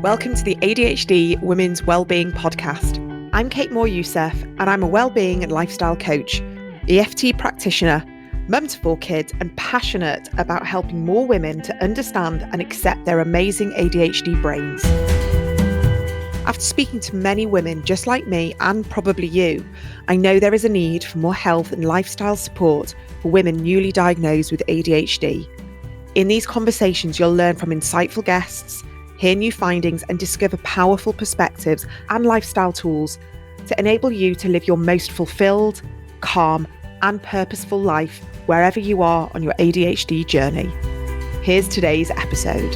Welcome to the ADHD Women's Wellbeing Podcast. I'm Kate Moore-Youssef, and I'm a wellbeing and lifestyle coach, EFT practitioner, mum to 4 kids, and passionate about helping more women to understand and accept their amazing ADHD brains. After speaking to many women just like me, and probably you, I know there is a need for more health and lifestyle support for women newly diagnosed with ADHD. In these conversations, you'll learn from insightful guests, hear new findings, and discover powerful perspectives and lifestyle tools to enable you to live your most fulfilled, calm, and purposeful life wherever you are on your ADHD journey. Here's today's episode.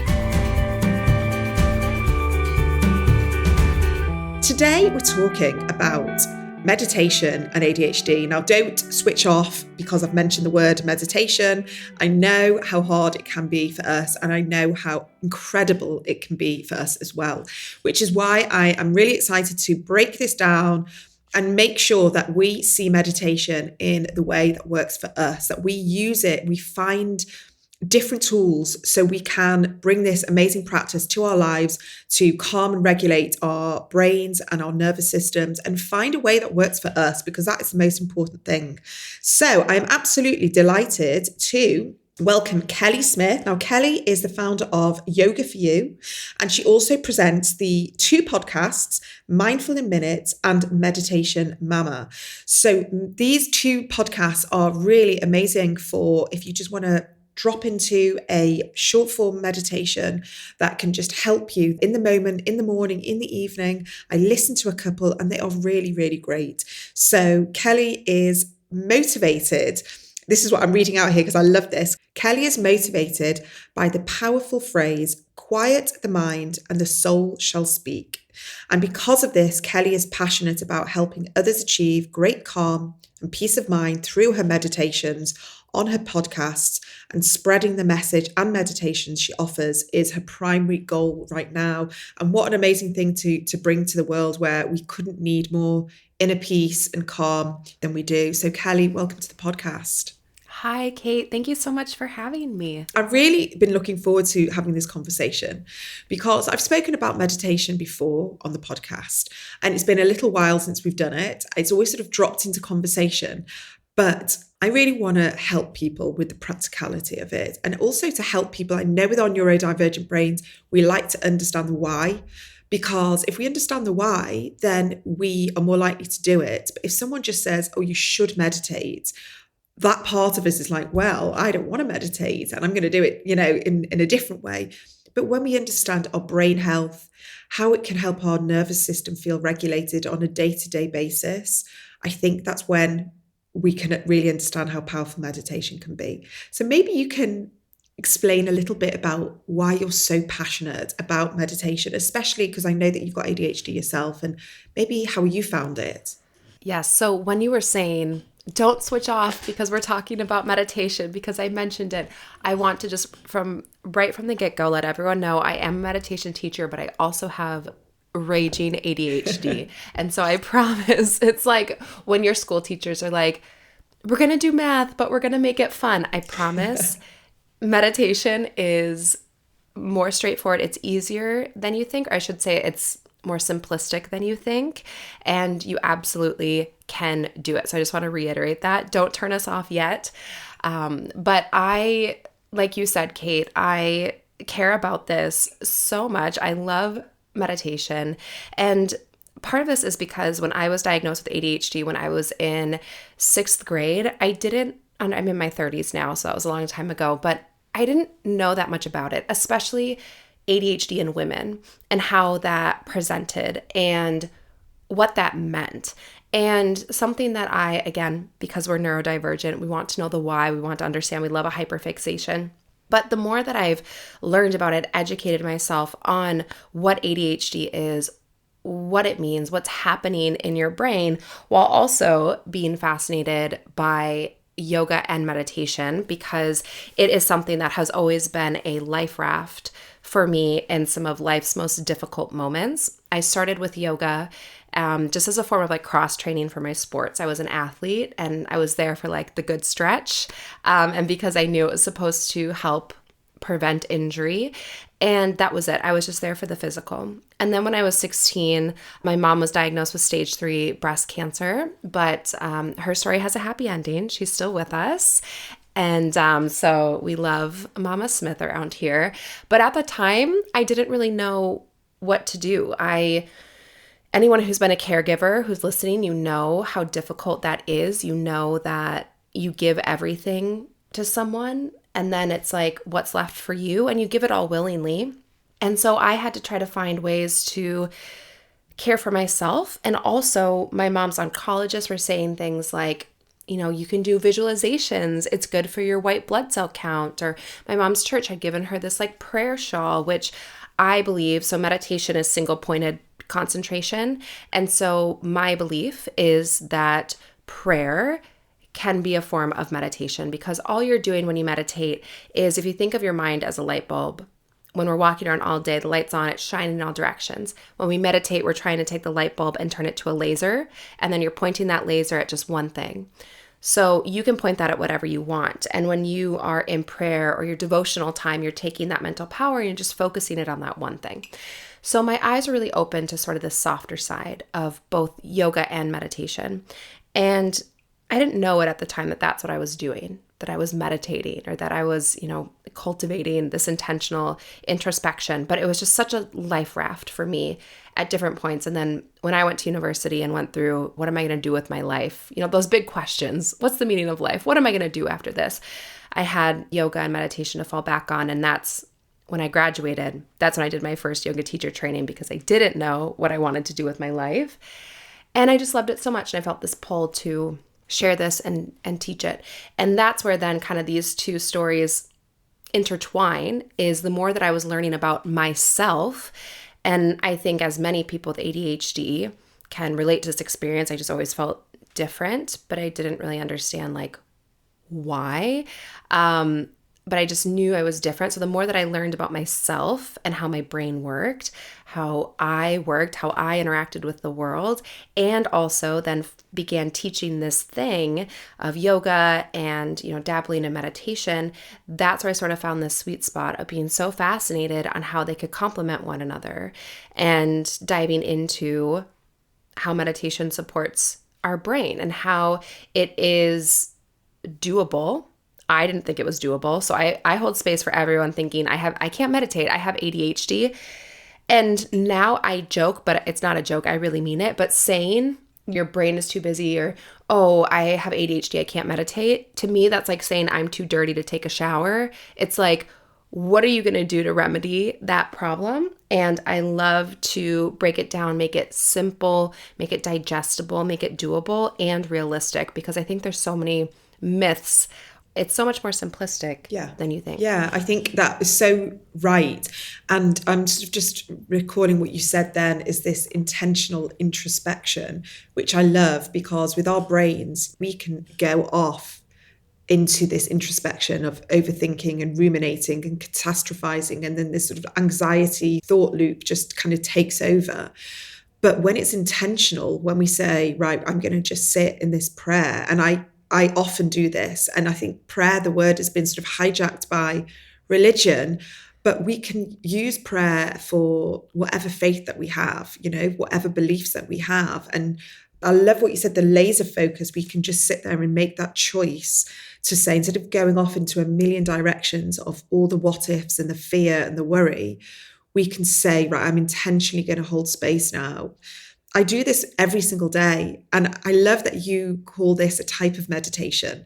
Today, we're talking about meditation and ADHD. Now, don't switch off because I've mentioned the word meditation. I know how hard it can be for us, and I know how incredible it can be for us as well, which is why I am really excited to break this down and make sure that we see meditation in the way that works for us, that we use it, we find different tools so we can bring this amazing practice to our lives to calm and regulate our brains and our nervous systems and find a way that works for us, because that is the most important thing. So I am absolutely delighted to welcome Kelly Smith. Now, Kelly is the founder of Yoga for You, and she also presents the 2 podcasts, Mindful in Minutes and Meditation Mama. So these 2 podcasts are really amazing for if you just want to drop into a short form meditation that can just help you in the moment, in the morning, in the evening. I listen to a couple and they are really, really great. So Kelly is motivated. This is what I'm reading out here because I love this. Kelly is motivated by the powerful phrase, "Quiet the mind and the soul shall speak." And because of this, Kelly is passionate about helping others achieve great calm and peace of mind through her meditations on her podcasts, and spreading the message and meditations she offers is her primary goal right now. And what an amazing thing to bring to the world, where we couldn't need more inner peace and calm than we do. So Kelly, welcome to the podcast. Hi, Kate. Thank you so much for having me. I've really been looking forward to having this conversation because I've spoken about meditation before on the podcast, and it's been a little while since we've done it. It's always sort of dropped into conversation, but I really want to help people with the practicality of it, and also to help people. I know with our neurodivergent brains, we like to understand the why, because if we understand the why, then we are more likely to do it. But if someone just says, "Oh, you should meditate," that part of us is like, well, I don't want to meditate and I'm going to do it, in a different way. But when we understand our brain health, how it can help our nervous system feel regulated on a day-to-day basis, I think that's when we can really understand how powerful meditation can be. So maybe you can explain a little bit about why you're so passionate about meditation, especially because I know that you've got ADHD yourself, and maybe how you found it. Yes. So when you were saying, don't switch off because we're talking about meditation, because I mentioned it, I want to just right from the get-go let everyone know I am a meditation teacher, but I also have raging ADHD. And so I promise, it's like when your school teachers are like, we're going to do math, but we're going to make it fun. I promise meditation is more straightforward. It's easier than you think, or I should say it's more simplistic than you think, and you absolutely can do it. So I just want to reiterate that. Don't turn us off yet. But I, like you said, Kate, I care about this so much. I love meditation. And part of this is because when I was diagnosed with ADHD, when I was in 6th grade, I'm in my 30s now, so that was a long time ago, but I didn't know that much about it, especially ADHD in women and how that presented and what that meant. And something that again, because we're neurodivergent, we want to know the why, we want to understand, we love a hyperfixation. But the more that I've learned about it, educated myself on what ADHD is, what it means, what's happening in your brain, while also being fascinated by yoga and meditation, because it is something that has always been a life raft for me in some of life's most difficult moments. I started with yoga just as a form of cross training for my sports. I was an athlete and I was there for the good stretch. And because I knew it was supposed to help prevent injury. And that was it. I was just there for the physical. And then when I was 16, my mom was diagnosed with stage 3 breast cancer, but her story has a happy ending. She's still with us. And so we love Mama Smith around here. But at the time, I didn't really know what to do. Anyone who's been a caregiver who's listening, you know how difficult that is. You know that you give everything to someone and then it's like, what's left for you? And you give it all willingly. And so I had to try to find ways to care for myself. And also my mom's oncologists were saying things like, you can do visualizations. It's good for your white blood cell count. Or my mom's church had given her this like prayer shawl, which I believe, so meditation is single pointed concentration. And so my belief is that prayer can be a form of meditation, because all you're doing when you meditate is, if you think of your mind as a light bulb, when we're walking around all day, the light's on, it's shining in all directions. When we meditate, we're trying to take the light bulb and turn it to a laser, and then you're pointing that laser at just one thing. So you can point that at whatever you want. And when you are in prayer or your devotional time, you're taking that mental power and you're just focusing it on that one thing. So my eyes are really open to sort of the softer side of both yoga and meditation. And I didn't know it at the time that that's what I was doing, that I was meditating or that I was, cultivating this intentional introspection. But it was just such a life raft for me at different points. And then when I went to university and went through, what am I going to do with my life? Those big questions. What's the meaning of life? What am I going to do after this? I had yoga and meditation to fall back on. And that's when I graduated. That's when I did my first yoga teacher training, because I didn't know what I wanted to do with my life. And I just loved it so much. And I felt this pull to share this and teach it. And that's where then kind of these two stories intertwine, is the more that I was learning about myself. And I think as many people with ADHD can relate to this experience, I just always felt different, but I didn't really understand like why. But I just knew I was different. So the more that I learned about myself and how my brain worked, how I interacted with the world, and also then began teaching this thing of yoga and, dabbling in meditation, that's where I sort of found this sweet spot of being so fascinated on how they could complement one another and diving into how meditation supports our brain and how it is doable. I didn't think it was doable. So I hold space for everyone thinking I can't meditate. I have ADHD. And now I joke, but it's not a joke. I really mean it. But saying your brain is too busy or, oh, I have ADHD, I can't meditate. To me, that's like saying I'm too dirty to take a shower. It's like, what are you going to do to remedy that problem? And I love to break it down, make it simple, make it digestible, make it doable and realistic, because I think there's so many myths. It's so much more simplistic than you think. Yeah, I think that is so right. And I'm sort of just recording what you said then, is this intentional introspection, which I love, because with our brains, we can go off into this introspection of overthinking and ruminating and catastrophizing. And then this sort of anxiety thought loop just kind of takes over. But when it's intentional, when we say, right, I'm going to just sit in this prayer, and I often do this. And I think prayer, the word, has been sort of hijacked by religion, but we can use prayer for whatever faith that we have, whatever beliefs that we have. And I love what you said, the laser focus. We can just sit there and make that choice to say, instead of going off into a million directions of all the what ifs and the fear and the worry, we can say, right, I'm intentionally going to hold space now. I do this every single day. And I love that you call this a type of meditation,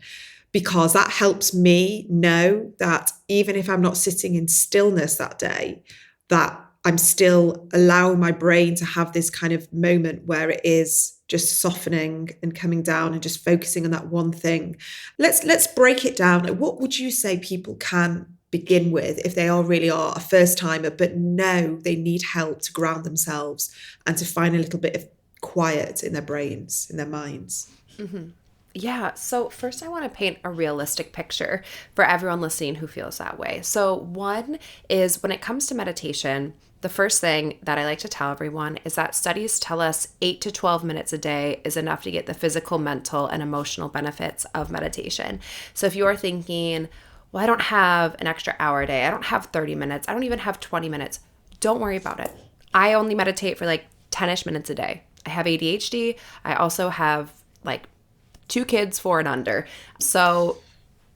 because that helps me know that even if I'm not sitting in stillness that day, that I'm still allowing my brain to have this kind of moment where it is just softening and coming down and just focusing on that one thing. Let's break it down. What would you say people can begin with if they really are a first timer, but know they need help to ground themselves and to find a little bit of quiet in their brains, in their minds? Mm-hmm. Yeah. So first I want to paint a realistic picture for everyone listening who feels that way. So one is, when it comes to meditation, the first thing that I like to tell everyone is that studies tell us 8 to 12 minutes a day is enough to get the physical, mental, and emotional benefits of meditation. So if you're thinking, well, I don't have an extra hour a day. I don't have 30 minutes. I don't even have 20 minutes. Don't worry about it. I only meditate for like 10-ish minutes a day. I have ADHD. I also have like 2 kids, 4 and under. So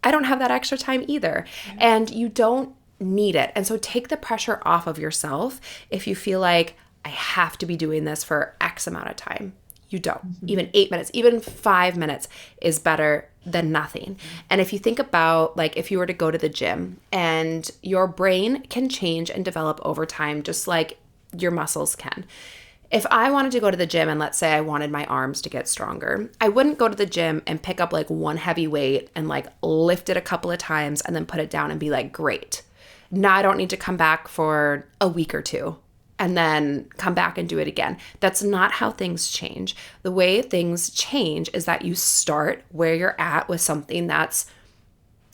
I don't have that extra time either. And you don't need it. And so take the pressure off of yourself if you feel like I have to be doing this for X amount of time. You don't. Even 8 minutes, even 5 minutes is better than nothing. And if you think about like if you were to go to the gym, and your brain can change and develop over time just like your muscles can. If I wanted to go to the gym and let's say I wanted my arms to get stronger, I wouldn't go to the gym and pick up like one heavy weight and like lift it a couple of times and then put it down and be like, great. Now I don't need to come back for a week or 2 and then come back and do it again. That's not how things change. The way things change is that you start where you're at with something that's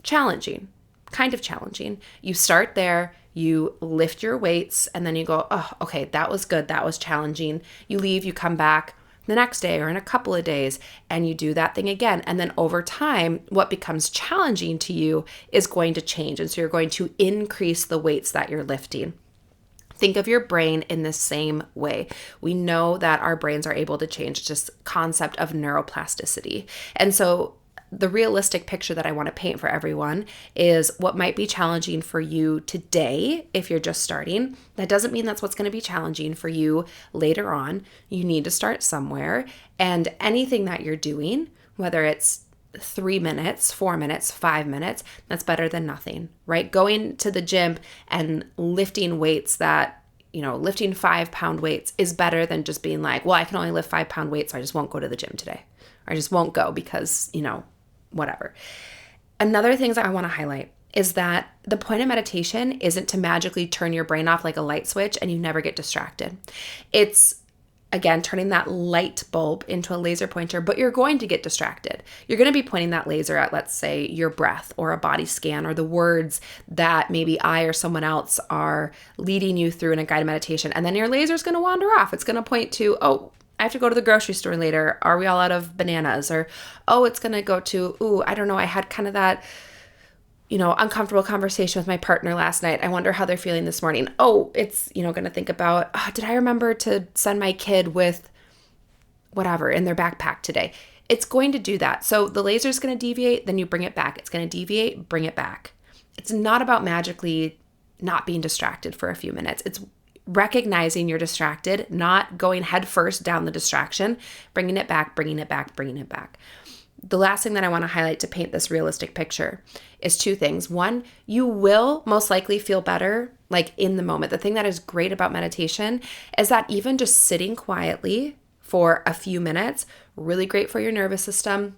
challenging, kind of challenging. You start there, you lift your weights, and then you go, oh, okay, that was good. That was challenging. You leave, you come back the next day or in a couple of days, and you do that thing again. And then over time, what becomes challenging to you is going to change. And so you're going to increase the weights that you're lifting. Think of your brain in the same way. We know that our brains are able to change, just concept of neuroplasticity. And so the realistic picture that I want to paint for everyone is what might be challenging for you today if you're just starting. That doesn't mean that's what's going to be challenging for you later on. You need to start somewhere. And anything that you're doing, whether it's 3 minutes, 4 minutes, 5 minutes, that's better than nothing, right? Going to the gym and lifting weights that, lifting 5-pound weights is better than just being like, well, I can only lift 5-pound weights, so I just won't go to the gym today. Or I just won't go because, whatever. Another thing that I want to highlight is that the point of meditation isn't to magically turn your brain off like a light switch and you never get distracted. It's, again, turning that light bulb into a laser pointer, but you're going to get distracted. You're going to be pointing that laser at, let's say, your breath or a body scan or the words that maybe I or someone else are leading you through in a guided meditation. And then your laser is going to wander off. It's going to point to, oh, I have to go to the grocery store later. Are we all out of bananas? Or, oh, it's going to go to, I don't know. I had kind of that, uncomfortable conversation with my partner last night. I wonder how they're feeling this morning. Oh, it's, going to think about, did I remember to send my kid with whatever in their backpack today? It's going to do that. So the laser is going to deviate, then you bring it back. It's going to deviate, bring it back. It's not about magically not being distracted for a few minutes. It's recognizing you're distracted, not going head first down the distraction, bringing it back, bringing it back, bringing it back. The last thing that I want to highlight to paint this realistic picture is 2 things. One, you will most likely feel better like in the moment. The thing that is great about meditation is that even just sitting quietly for a few minutes, really great for your nervous system,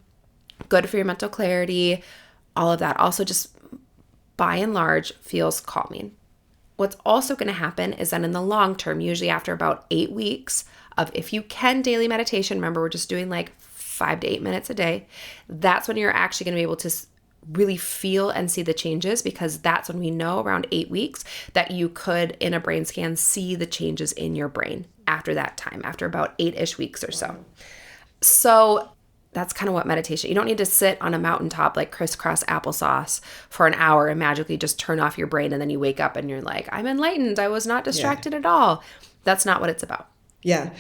good for your mental clarity, all of that. Also just by and large feels calming. What's also going to happen is that in the long term, usually after about 8 weeks of, if you can, daily meditation, remember we're just doing like 5 to 8 minutes a day, that's when you're actually going to be able to really feel and see the changes, because that's when we know around 8 weeks that you could, in a brain scan, see the changes in your brain after that time, after about 8-ish weeks or so. So that's kind of what meditation, you don't need to sit on a mountaintop like crisscross applesauce for an hour and magically just turn off your brain and then you wake up and you're like, I'm enlightened. I was not distracted at all. That's not what it's about. Yeah.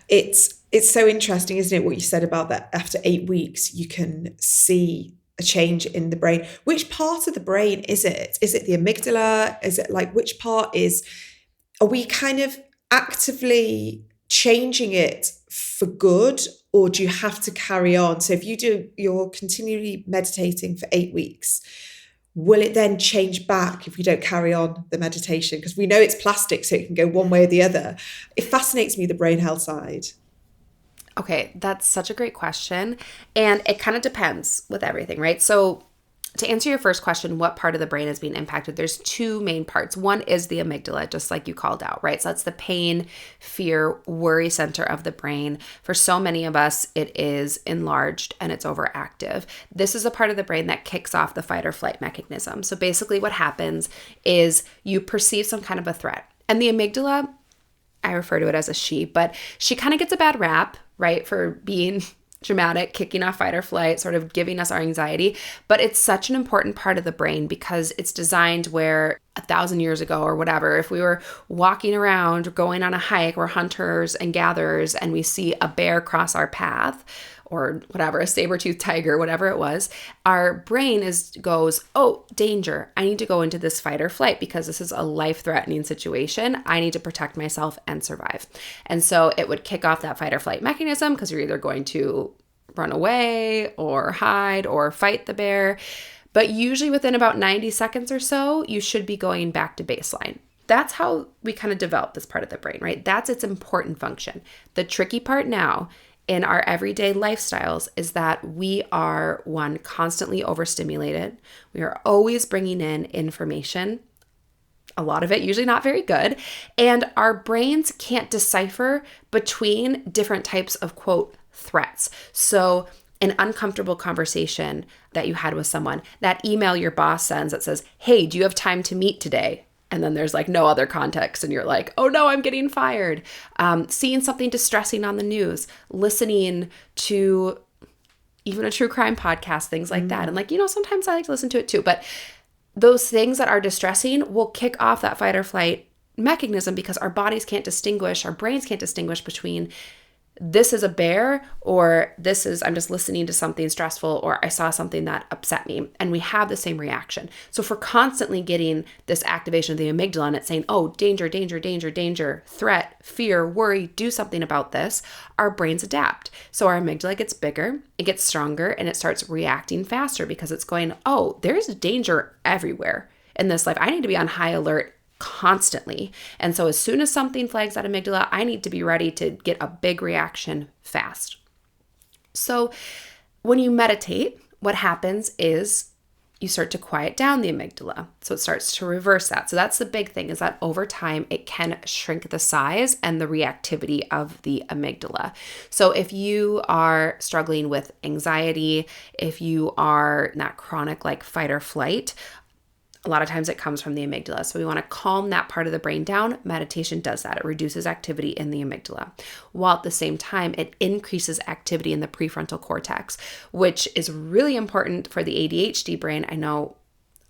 It's so interesting, isn't it, what you said about that after 8 weeks, you can see a change in the brain. Which part of the brain is it? Is it the amygdala? Is it like, which part are we kind of actively changing it for good, or do you have to carry on? So if you're continually meditating for 8 weeks, will it then change back if you don't carry on the meditation? Because we know it's plastic, so it can go one way or the other. It fascinates me, the brain health side. Okay, that's such a great question. And it kind of depends with everything, right? So to answer your first question, what part of the brain is being impacted? There's 2 main parts. One is the amygdala, just like you called out, right? So that's the pain, fear, worry center of the brain. For so many of us, it is enlarged and it's overactive. This is a part of the brain that kicks off the fight or flight mechanism. So basically what happens is you perceive some kind of a threat. And the amygdala, I refer to it as a she, but she kind of gets a bad rap, right, for being dramatic, kicking off fight or flight, sort of giving us our anxiety. But it's such an important part of the brain because it's designed where 1,000 years ago or whatever, if we were walking around or going on a hike, we're hunters and gatherers, and we see a bear cross our path or whatever, a saber-toothed tiger, whatever it was, our brain goes, oh, danger. I need to go into this fight or flight because this is a life-threatening situation. I need to protect myself and survive. And so it would kick off that fight or flight mechanism because you're either going to run away or hide or fight the bear. But usually within about 90 seconds or so, you should be going back to baseline. That's how we kind of develop this part of the brain, right? That's its important function. The tricky part now in our everyday lifestyles is that we are, one, constantly overstimulated. We are always bringing in information, a lot of it usually not very good, and our brains can't decipher between different types of, quote, threats. So an uncomfortable conversation that you had with someone, that email your boss sends that says, hey, do you have time to meet today? And then there's like no other context and you're like, oh no, I'm getting fired. Seeing something distressing on the news, listening to even a true crime podcast, things like that. And like, sometimes I like to listen to it too, but those things that are distressing will kick off that fight or flight mechanism because our bodies can't distinguish, our brains can't distinguish between this is a bear or this is, I'm just listening to something stressful or I saw something that upset me, and we have the same reaction. So if we're constantly getting this activation of the amygdala and it's saying, oh, danger, danger, danger, danger, threat, fear, worry, do something about this, our brains adapt. So our amygdala gets bigger, it gets stronger, and it starts reacting faster because it's going, oh, there's danger everywhere in this life. I need to be on high alert constantly. And so as soon as something flags that amygdala, I need to be ready to get a big reaction fast. So when you meditate, what happens is you start to quiet down the amygdala. So it starts to reverse that. So that's the big thing, is that over time, it can shrink the size and the reactivity of the amygdala. So if you are struggling with anxiety, if you are in that chronic like fight or flight, a lot of times it comes from the amygdala. So we want to calm that part of the brain down. Meditation does that. It reduces activity in the amygdala, while at the same time, it increases activity in the prefrontal cortex, which is really important for the ADHD brain. I know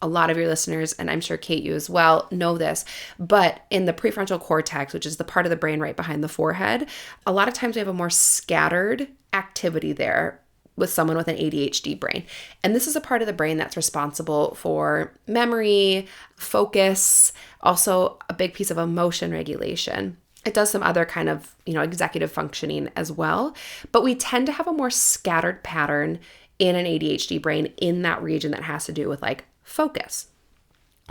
a lot of your listeners, and I'm sure Kate, you as well, know this, but in the prefrontal cortex, which is the part of the brain right behind the forehead, a lot of times we have a more scattered activity there with someone with an ADHD brain. And this is a part of the brain that's responsible for memory, focus, also a big piece of emotion regulation. It does some other kind of, executive functioning as well. But we tend to have a more scattered pattern in an ADHD brain in that region that has to do with like focus.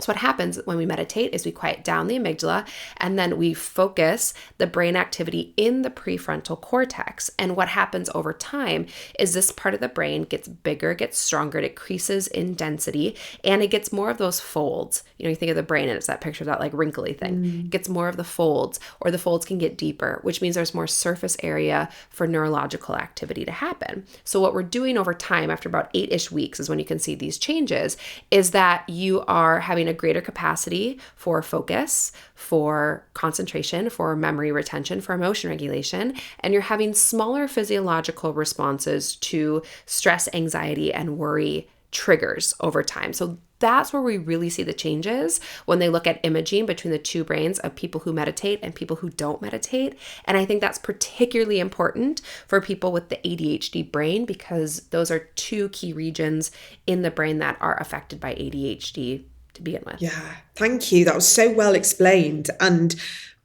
So what happens when we meditate is we quiet down the amygdala and then we focus the brain activity in the prefrontal cortex. And what happens over time is this part of the brain gets bigger, gets stronger, it increases in density, and it gets more of those folds. You think of the brain and it's that picture of that like wrinkly thing. It gets more of the folds, or the folds can get deeper, which means there's more surface area for neurological activity to happen. So what we're doing over time, after about 8-ish weeks is when you can see these changes, is that you are having a greater capacity for focus, for concentration, for memory retention, for emotion regulation, and you're having smaller physiological responses to stress, anxiety, and worry triggers over time. So that's where we really see the changes when they look at imaging between the two brains of people who meditate and people who don't meditate. And I think that's particularly important for people with the ADHD brain, because those are two key regions in the brain that are affected by ADHD to begin with. Yeah, thank you. That was so well explained and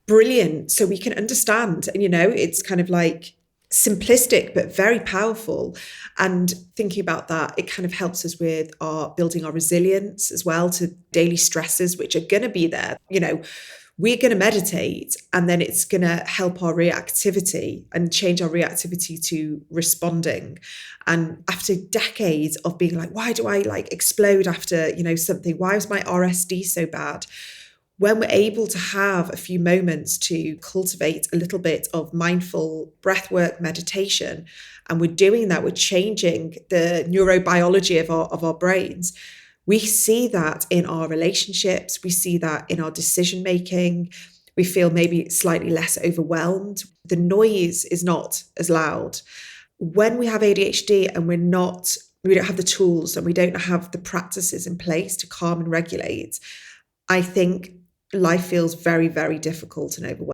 brilliant. So we can understand, and it's kind of like simplistic, but very powerful. And thinking about that, it kind of helps us with building our resilience as well to daily stresses, which are going to be there. We're going to meditate, and then it's going to help our reactivity and change our reactivity to responding. And after decades of being like, why do I explode after, something? Why was my RSD so bad? When we're able to have a few moments to cultivate a little bit of mindful breathwork meditation, and we're doing that, we're changing the neurobiology of our brains. We see that in our relationships. We see that in our decision making. We feel maybe slightly less overwhelmed. The noise is not as loud. when we have ADHD and we don't have the tools and we don't have the practices in place to calm and regulate, I think life feels very, very difficult and overwhelming.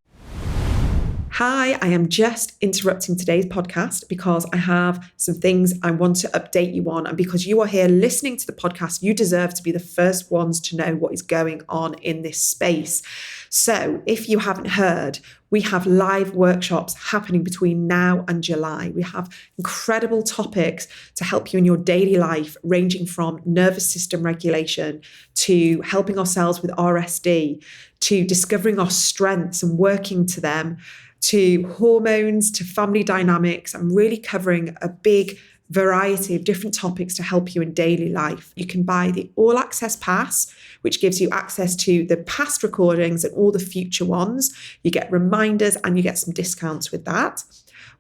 Hi, I am just interrupting today's podcast because I have some things I want to update you on. And because you are here listening to the podcast, you deserve to be the first ones to know what is going on in this space. So if you haven't heard, we have live workshops happening between now and July. We have incredible topics to help you in your daily life, ranging from nervous system regulation to helping ourselves with RSD, to discovering our strengths and working to them, to hormones, to family dynamics. I'm really covering a big variety of different topics to help you in daily life. You can buy the All Access Pass, which gives you access to the past recordings and all the future ones. You get reminders and you get some discounts with that.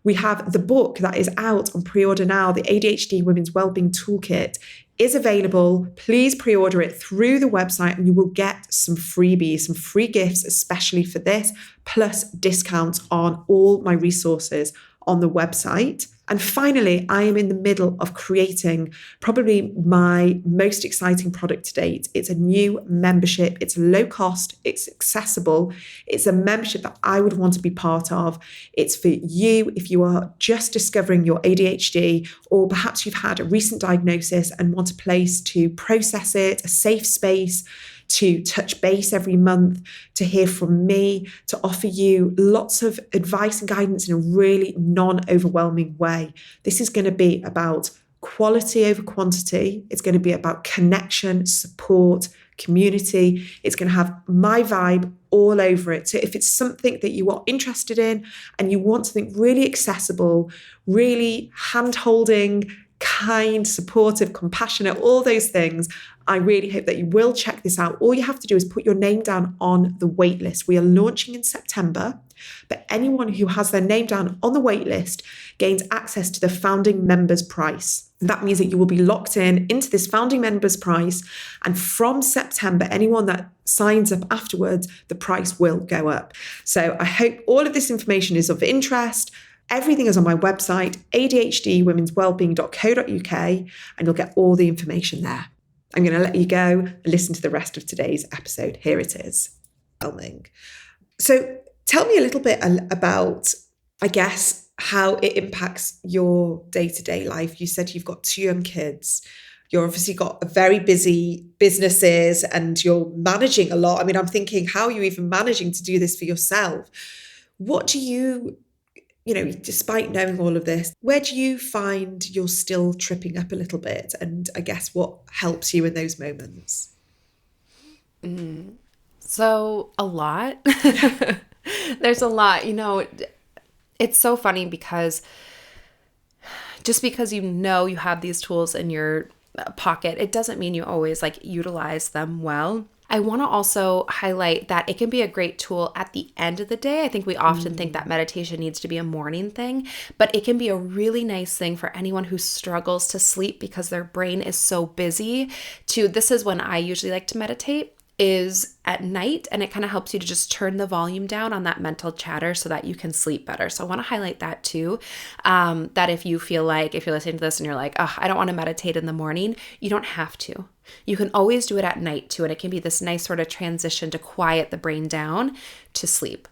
We have the book that is out on pre-order now, the ADHD Women's Wellbeing Toolkit is available. Please pre-order it through the website and you will get some freebies, some free gifts, especially for this, plus discounts on all my resources on the website. And finally, I am in the middle of creating probably my most exciting product to date. It's a new membership. It's low cost. It's accessible. It's a membership that I would want to be part of. It's for you if you are just discovering your ADHD, or perhaps you've had a recent diagnosis and want a place to process it, a safe space, to touch base every month, to hear from me, to offer you lots of advice and guidance in a really non-overwhelming way. This is going to be about quality over quantity. It's going to be about connection, support, community. It's going to have my vibe all over it. So if it's something that you are interested in and you want something really accessible, really hand-holding, kind, supportive, compassionate, all those things, I really hope that you will check this out. All you have to do is put your name down on the wait list. We are launching in September, but anyone who has their name down on the wait list gains access to the founding members price. And that means that you will be locked into this founding members price. And from September, anyone that signs up afterwards, the price will go up. So I hope all of this information is of interest. Everything is on my website, adhdwomenswellbeing.co.uk, and you'll get all the information there. I'm going to let you go and listen to the rest of today's episode. Here it is. Overwhelming. So tell me a little bit about, I guess, how it impacts your day-to-day life. You said you've got 2 young kids. You're obviously got a very busy businesses and you're managing a lot. I mean, I'm thinking, how are you even managing to do this for yourself? What do you despite knowing all of this, where do you find you're still tripping up a little bit? And I guess what helps you in those moments? So a lot. There's a lot. It's so funny because just because you have these tools in your pocket, it doesn't mean you always utilize them well. I want to also highlight that it can be a great tool at the end of the day. I think we often think that meditation needs to be a morning thing, but it can be a really nice thing for anyone who struggles to sleep because their brain is so busy. This is when I usually like to meditate, is at night, and it kind of helps you to just turn the volume down on that mental chatter so that you can sleep better. So I want to highlight that too, that if you feel like, if you're listening to this and you're like, oh, I don't want to meditate in the morning, you don't have to. You can always do it at night too, and it can be this nice sort of transition to quiet the brain down to sleep.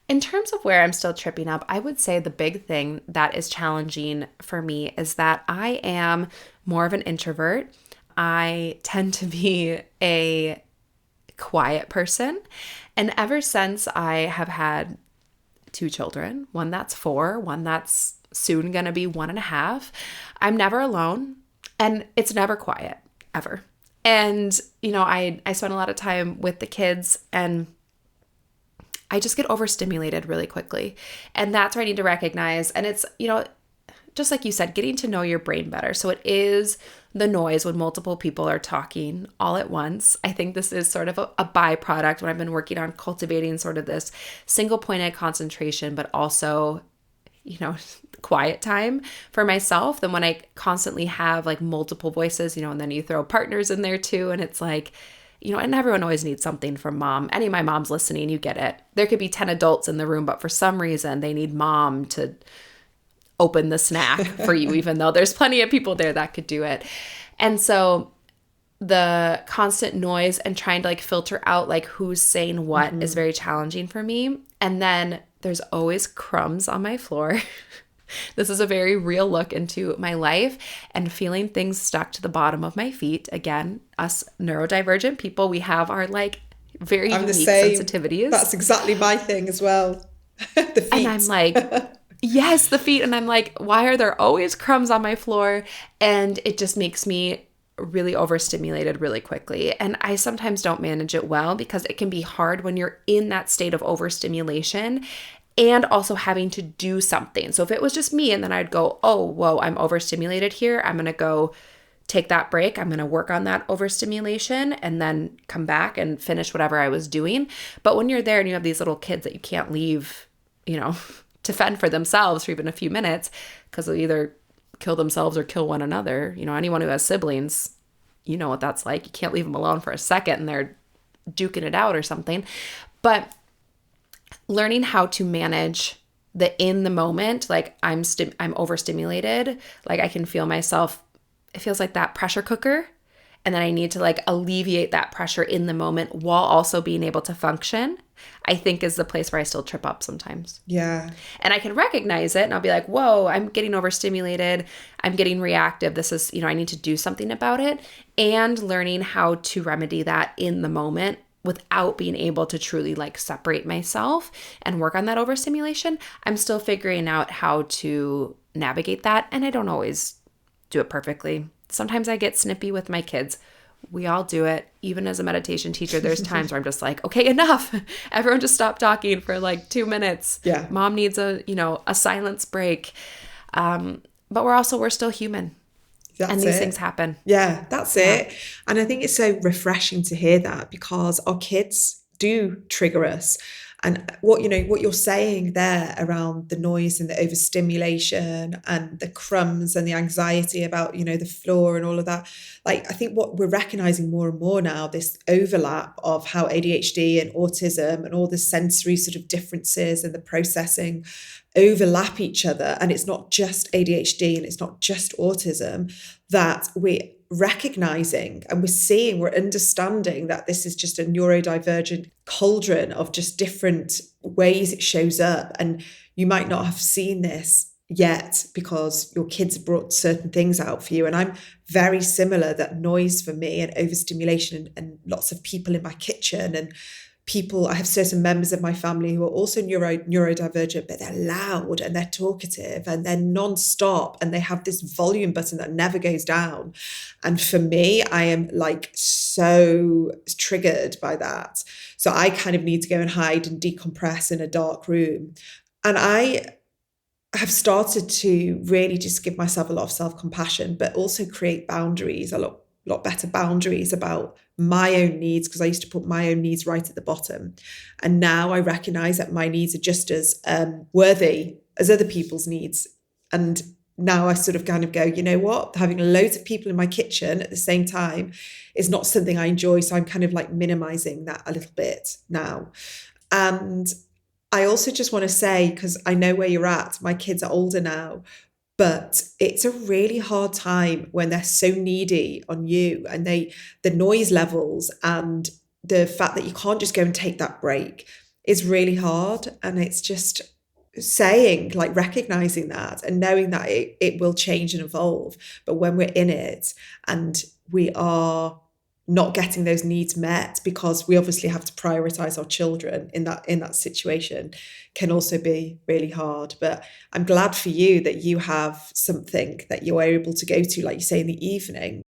In terms of where I'm still tripping up, I would say the big thing that is challenging for me is that I am more of an introvert. I tend to be a quiet person. And ever since I have had 2 children, one that's 4, one that's soon going to be 1.5, I'm never alone and it's never quiet, ever. And, I spend a lot of time with the kids and I just get overstimulated really quickly. And that's where I need to recognize. And it's, just like you said, getting to know your brain better. So it is the noise when multiple people are talking all at once. I think this is sort of a byproduct when I've been working on cultivating sort of this single pointed concentration, but also, quiet time for myself. Then when I constantly have multiple voices, and then you throw partners in there too. And it's and everyone always needs something from mom. Any of my moms listening, you get it. There could be 10 adults in the room, but for some reason they need mom to open the snack for you, even though there's plenty of people there that could do it. And so the constant noise and trying to like filter out like who's saying what is very challenging for me. And then there's always crumbs on my floor. This is a very real look into my life, and feeling things stuck to the bottom of my feet. Again, us neurodivergent people, we have our like very unique sensitivities. That's exactly my thing as well. The feet. And I'm like, yes, the feet. And I'm like, why are there always crumbs on my floor? And it just makes me really overstimulated really quickly. And I sometimes don't manage it well, because it can be hard when you're in that state of overstimulation and also having to do something. So if it was just me and then I'd go, oh, whoa, I'm overstimulated here. I'm going to go take that break. I'm going to work on that overstimulation and then come back and finish whatever I was doing. But when you're there and you have these little kids that you can't leave, you know, to fend for themselves for even a few minutes, because they'll either kill themselves or kill one another. You know, anyone who has siblings, you know what that's like. You can't leave them alone for a second and they're duking it out or something. But learning how to manage the in the moment, like I'm overstimulated, like I can feel myself, it feels like that pressure cooker. And then I need to like alleviate that pressure in the moment while also being able to function, I think is the place where I still trip up sometimes. Yeah. And I can recognize it and I'll be like, whoa, I'm getting overstimulated. I'm getting reactive. This is, you know, I need to do something about it. And learning how to remedy that in the moment without being able to truly like separate myself and work on that overstimulation. I'm still figuring out how to navigate that. And I don't always do it perfectly. Sometimes I get snippy with my kids. We all do it. Even as a meditation teacher, there's times where I'm just like, okay, enough. Everyone just stop talking for like 2 minutes. Yeah. Mom needs a silence break. But we're still human. And these things happen. Yeah, that's it. And I think it's so refreshing to hear that, because our kids do trigger us. And what you're saying there around the noise and the overstimulation and the crumbs and the anxiety about, the floor and all of that. Like, I think what we're recognizing more and more now, this overlap of how ADHD and autism and all the sensory sort of differences and the processing overlap each other. And it's not just ADHD and it's not just autism, that we're recognizing and we're understanding that this is just a neurodivergent cauldron of just different ways it shows up. And you might not have seen this yet because your kids brought certain things out for you. And I'm very similar, that noise for me and overstimulation and lots of people in my kitchen and people, I have certain members of my family who are also neurodivergent, but they're loud and they're talkative and they're non-stop and they have this volume button that never goes down. And for me, I am like so triggered by that. So I kind of need to go and hide and decompress in a dark room. And I have started to really just give myself a lot of self-compassion, but also create boundaries, a lot better boundaries about my own needs, because I used to put my own needs right at the bottom. And now I recognize that my needs are just as worthy as other people's needs. And now I sort of kind of go, you know what, having loads of people in my kitchen at the same time is not something I enjoy. So I'm kind of like minimizing that a little bit now. And I also just want to say, because I know where you're at, my kids are older now, but it's a really hard time when they're so needy on you, and the noise levels and the fact that you can't just go and take that break is really hard. And it's just recognizing that and knowing that it will change and evolve. But when we're in it and we are not getting those needs met, because we obviously have to prioritize our children in that situation, can also be really hard. But I'm glad for you that you have something that you're able to go to, like you say, in the evening.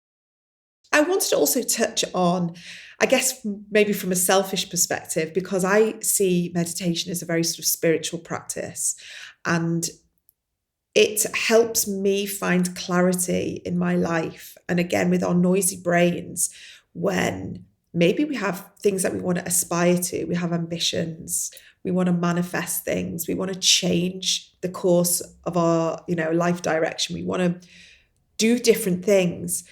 I wanted to also touch on, I guess, maybe from a selfish perspective, because I see meditation as a very sort of spiritual practice, and it helps me find clarity in my life. And again, with our noisy brains, when maybe we have things that we want to aspire to, we have ambitions, we want to manifest things, we want to change the course of our, life direction, we want to do different things.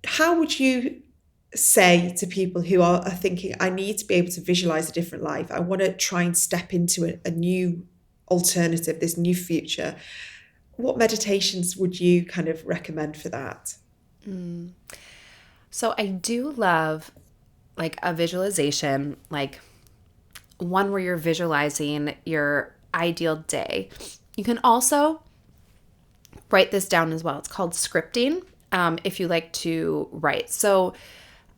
How would you say to people who are thinking, I need to be able to visualize a different life, I want to try and step into a new alternative, this new future? what meditations would you kind of recommend for that? So I do love like a visualization, like one where you're visualizing your ideal day. You can also write this down as well. It's called scripting, if you like to write. So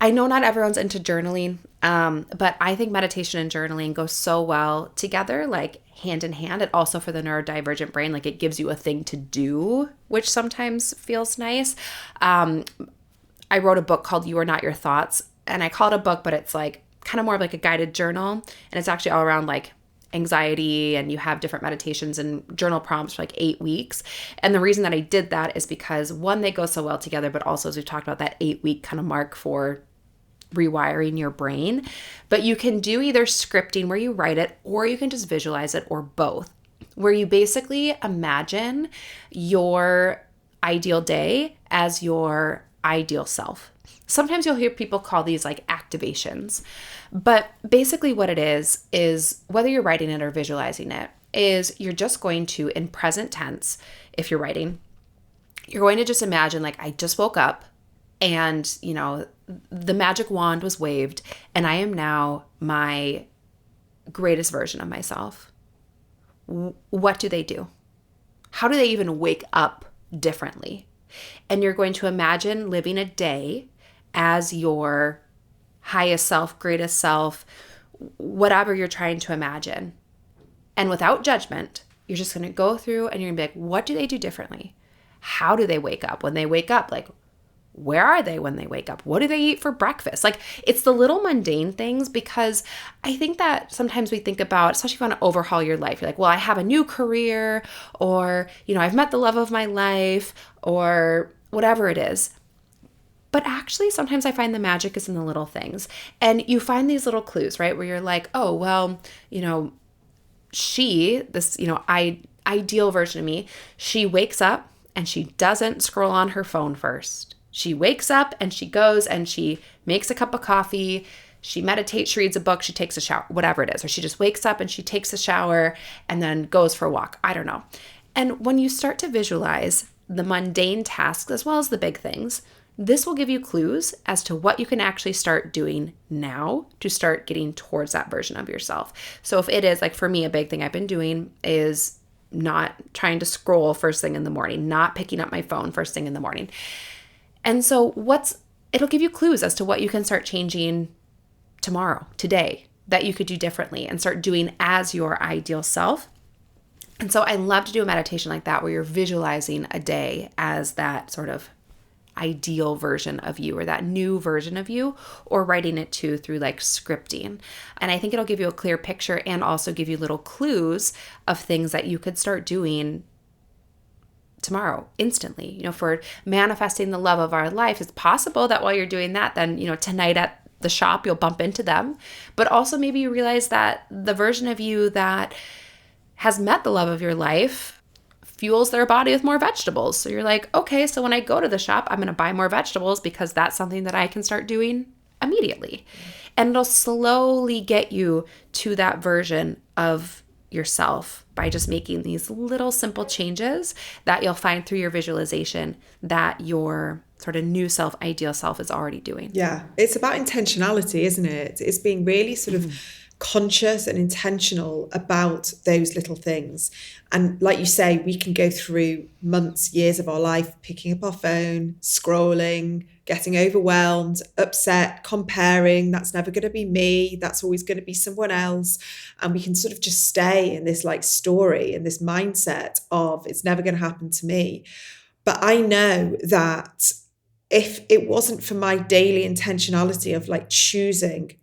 I know not everyone's into journaling, but I think meditation and journaling go so well together, like hand in hand. And also for the neurodivergent brain, like it gives you a thing to do, which sometimes feels nice. I wrote a book called You Are Not Your Thoughts, and I call it a book, but it's like kind of more of like a guided journal. And it's actually all around like anxiety, and you have different meditations and journal prompts for like 8 weeks. And the reason that I did that is because one, they go so well together, but also as we've talked about, that 8-week kind of mark for rewiring your brain. But you can do either scripting where you write it, or you can just visualize it, or both, where you basically imagine your ideal day as your ideal self. Sometimes you'll hear people call these like activations, but basically what it is whether you're writing it or visualizing it, is you're just going to, in present tense, if you're writing, you're going to just imagine like, I just woke up and, you know, the magic wand was waved and I am now my greatest version of myself. What do they do? How do they even wake up differently? And you're going to imagine living a day as your highest self, greatest self, whatever you're trying to imagine. And without judgment, you're just going to go through and you're going to be like, what do they do differently? How do they wake up? When they wake up, like, where are they when they wake up? What do they eat for breakfast? Like, it's the little mundane things, because I think that sometimes we think about, especially if you want to overhaul your life, you're like, well, I have a new career, or, you know, I've met the love of my life, or whatever it is. But actually, sometimes I find the magic is in the little things. And you find these little clues, right? Where you're like, oh, well, you know, this, you know, ideal version of me, she wakes up and she doesn't scroll on her phone first. She wakes up and she goes and she makes a cup of coffee, she meditates, she reads a book, she takes a shower, whatever it is. Or she just wakes up and she takes a shower and then goes for a walk. I don't know. And when you start to visualize the mundane tasks as well as the big things, this will give you clues as to what you can actually start doing now to start getting towards that version of yourself. So if it is, like for me, a big thing I've been doing is not trying to scroll first thing in the morning, not picking up my phone first thing in the morning. And so it'll give you clues as to what you can start changing tomorrow, today, that you could do differently and start doing as your ideal self. And so I love to do a meditation like that, where you're visualizing a day as that sort of ideal version of you, or that new version of you, or writing it too through like scripting. And I think it'll give you a clear picture and also give you little clues of things that you could start doing tomorrow, instantly. You know, for manifesting the love of our life, it's possible that while you're doing that, then, you know, tonight at the shop, you'll bump into them. But also maybe you realize that the version of you that has met the love of your life fuels their body with more vegetables. So you're like, okay, so when I go to the shop, I'm going to buy more vegetables because that's something that I can start doing immediately. And it'll slowly get you to that version of yourself by just making these little simple changes that you'll find through your visualization that your sort of new self, ideal self is already doing. Yeah, it's about intentionality, isn't it? It's being really sort of conscious and intentional about those little things. And like you say, we can go through months, years of our life picking up our phone, scrolling, getting overwhelmed, upset, comparing. That's never going to be me. That's always going to be someone else. And we can sort of just stay in this like story and this mindset of it's never going to happen to me. But I know that if it wasn't for my daily intentionality of like choosing,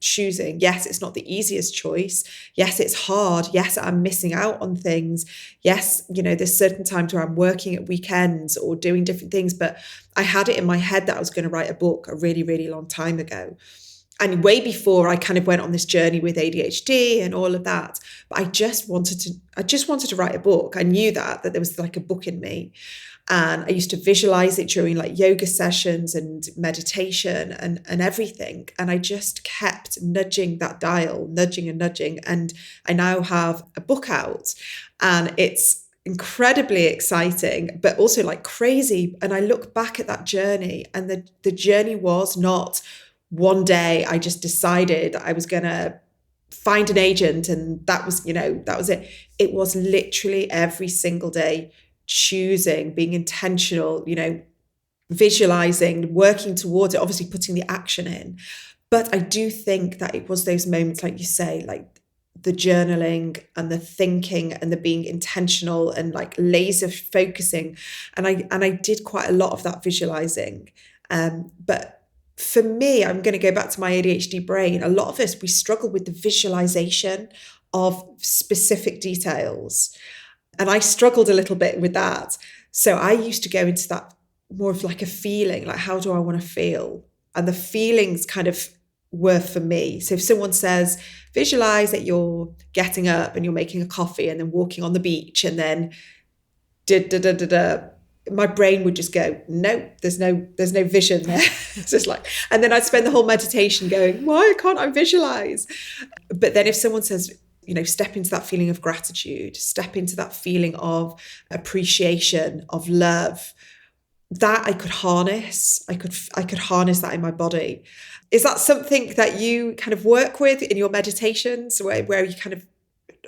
yes, it's not the easiest choice. Yes, it's hard. Yes, I'm missing out on things. Yes, you know, there's certain times where I'm working at weekends or doing different things, but I had it in my head that I was going to write a book a really, really long time ago. And way before I kind of went on this journey with ADHD and all of that, but I just wanted to write a book. I knew that there was like a book in me. And I used to visualize it during like yoga sessions and meditation and everything. And I just kept nudging that dial, nudging. And I now have a book out, and it's incredibly exciting, but also like crazy. And I look back at that journey, and the journey was not one day I just decided I was going to find an agent and that was, that was it. It was literally every single day choosing, being intentional, visualizing, working towards it, obviously putting the action in. But I do think that it was those moments, like you say, like the journaling and the thinking and the being intentional and like laser focusing. And I did quite a lot of that visualizing. But for me, I'm going to go back to my ADHD brain. A lot of us, we struggle with the visualization of specific details. And I struggled a little bit with that. So I used to go into that more of like a feeling, like how do I want to feel? And the feelings kind of were for me. So if someone says, visualize that you're getting up and you're making a coffee and then walking on the beach and then my brain would just go, no, there's no vision there. It's just like, and then I'd spend the whole meditation going, why can't I visualize? But then if someone says, step into that feeling of gratitude, step into that feeling of appreciation, of love, that I could harness. I could harness that in my body. Is that something that you kind of work with in your meditations, where you kind of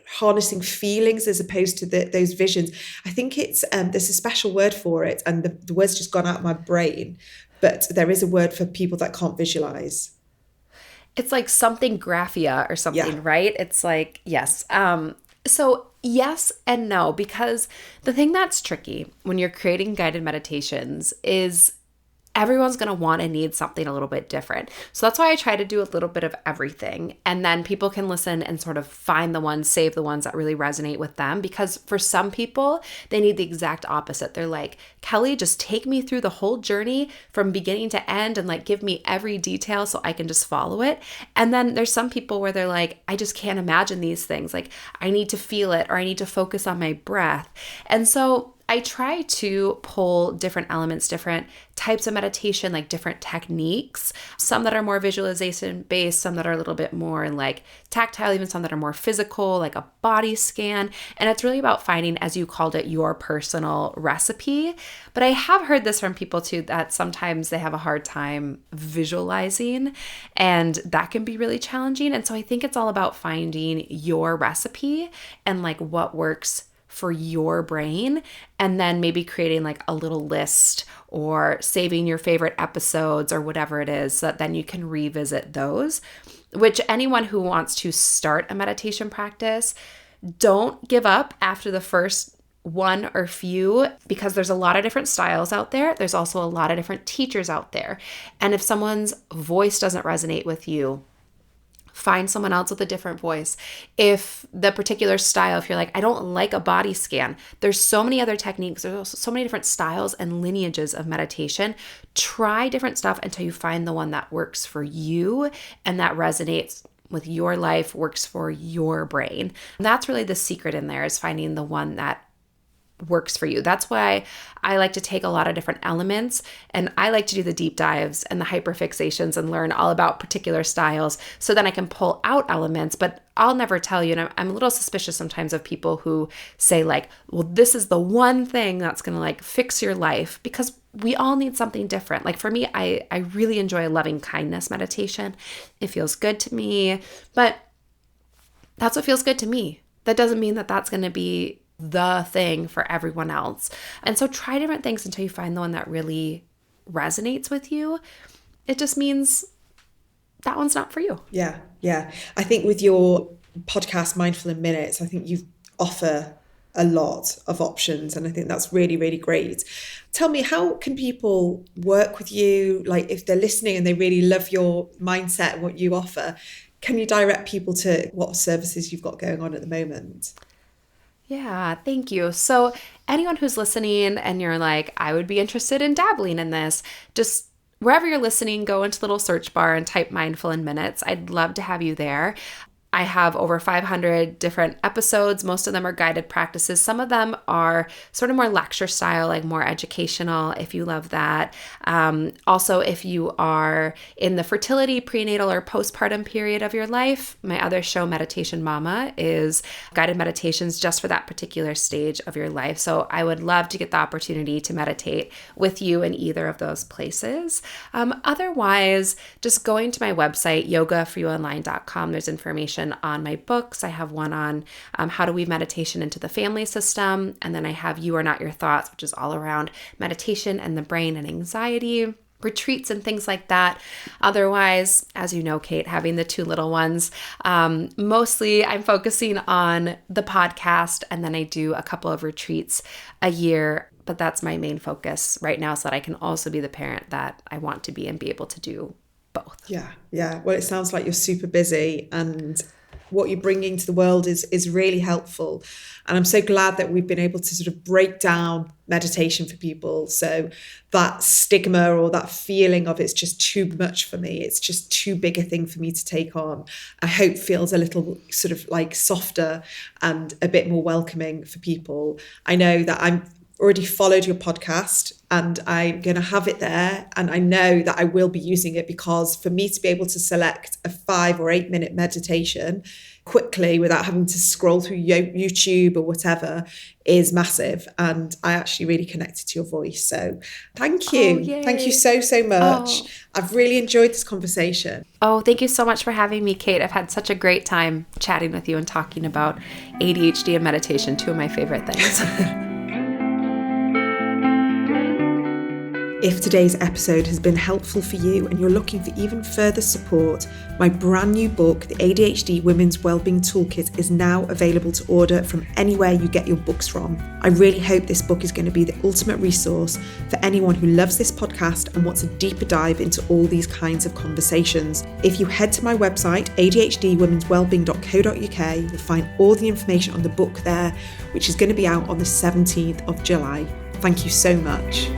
harnessing feelings as opposed to those visions? I think it's there's a special word for it, and the word's just gone out of my brain. But there is a word for people that can't visualize. It's like something graphia or something, Yeah. right? It's like, yes. So yes and no, because the thing that's tricky when you're creating guided meditations is everyone's going to want and need something a little bit different. So that's why I try to do a little bit of everything. And then people can listen and sort of find the ones, save the ones that really resonate with them. Because for some people, they need the exact opposite. They're like, Kelly, just take me through the whole journey from beginning to end and like give me every detail so I can just follow it. And then there's some people where they're like, I just can't imagine these things. Like I need to feel it, or I need to focus on my breath. And so I try to pull different elements, different types of meditation, like different techniques, some that are more visualization based, some that are a little bit more like tactile, even some that are more physical, like a body scan. And it's really about finding, as you called it, your personal recipe. But I have heard this from people too, that sometimes they have a hard time visualizing, and that can be really challenging. And so I think it's all about finding your recipe and like what works for your brain, and then maybe creating like a little list or saving your favorite episodes or whatever it is, so that then you can revisit those. Which anyone who wants to start a meditation practice, don't give up after the first one or few, because there's a lot of different styles out there. There's also a lot of different teachers out there. And if someone's voice doesn't resonate with you, find someone else with a different voice. If the particular style, if you're like, I don't like a body scan, there's so many other techniques. There's also so many different styles and lineages of meditation. Try different stuff until you find the one that works for you and that resonates with your life, works for your brain. And that's really the secret in there, is finding the one that works for you. That's why I like to take a lot of different elements, and I like to do the deep dives and the hyperfixations and learn all about particular styles, so then I can pull out elements. But I'll never tell you, and I'm a little suspicious sometimes of people who say like, well, this is the one thing that's going to like fix your life, because we all need something different. Like for me, I really enjoy loving kindness meditation. It feels good to me, but that's what feels good to me. That doesn't mean that that's going to be the thing for everyone else. And so try different things until you find the one that really resonates with you. It just means that one's not for you. Yeah. I think with your podcast, Mindful in Minutes, I think you offer a lot of options, and I think that's really, really great. Tell me, how can people work with you? Like if they're listening and they really love your mindset and what you offer, can you direct people to what services you've got going on at the moment? Yeah, thank you. So anyone who's listening and you're like, I would be interested in dabbling in this, just wherever you're listening, go into the little search bar and type Mindful in Minutes. I'd love to have you there. I have over 500 different episodes. Most of them are guided practices. Some of them are sort of more lecture style, like more educational, if you love that. Also, if you are in the fertility, prenatal, or postpartum period of your life, my other show, Meditation Mama, is guided meditations just for that particular stage of your life. So I would love to get the opportunity to meditate with you in either of those places. Otherwise, just going to my website, yogaforyouonline.com, there's information on my books. I have one on how to weave meditation into the family system. And then I have You Are Not Your Thoughts, which is all around meditation and the brain and anxiety, retreats and things like that. Otherwise, as you know, Kate, having the 2 little ones, mostly I'm focusing on the podcast, and then I do a couple of retreats a year. But that's my main focus right now, so that I can also be the parent that I want to be and be able to do both. Yeah. Well, it sounds like you're super busy, and what you're bringing to the world is really helpful. And I'm so glad that we've been able to sort of break down meditation for people. So that stigma or that feeling of it's just too much for me, it's just too big a thing for me to take on, I hope feels a little sort of like softer and a bit more welcoming for people. I know that I'm already followed your podcast and I'm going to have it there, and I know that I will be using it, because for me to be able to select a 5 or 8 minute meditation quickly without having to scroll through YouTube or whatever is massive, and I actually really connected to your voice. So thank you. Thank you so much. I've really enjoyed this conversation. Thank you so much for having me, Kate. I've had such a great time chatting with you and talking about ADHD and meditation, 2 of my favorite things. If today's episode has been helpful for you and you're looking for even further support, my brand new book, The ADHD Women's Wellbeing Toolkit, is now available to order from anywhere you get your books from. I really hope this book is going to be the ultimate resource for anyone who loves this podcast and wants a deeper dive into all these kinds of conversations. If you head to my website, adhdwomenswellbeing.co.uk, you'll find all the information on the book there, which is going to be out on the 17th of July. Thank you so much.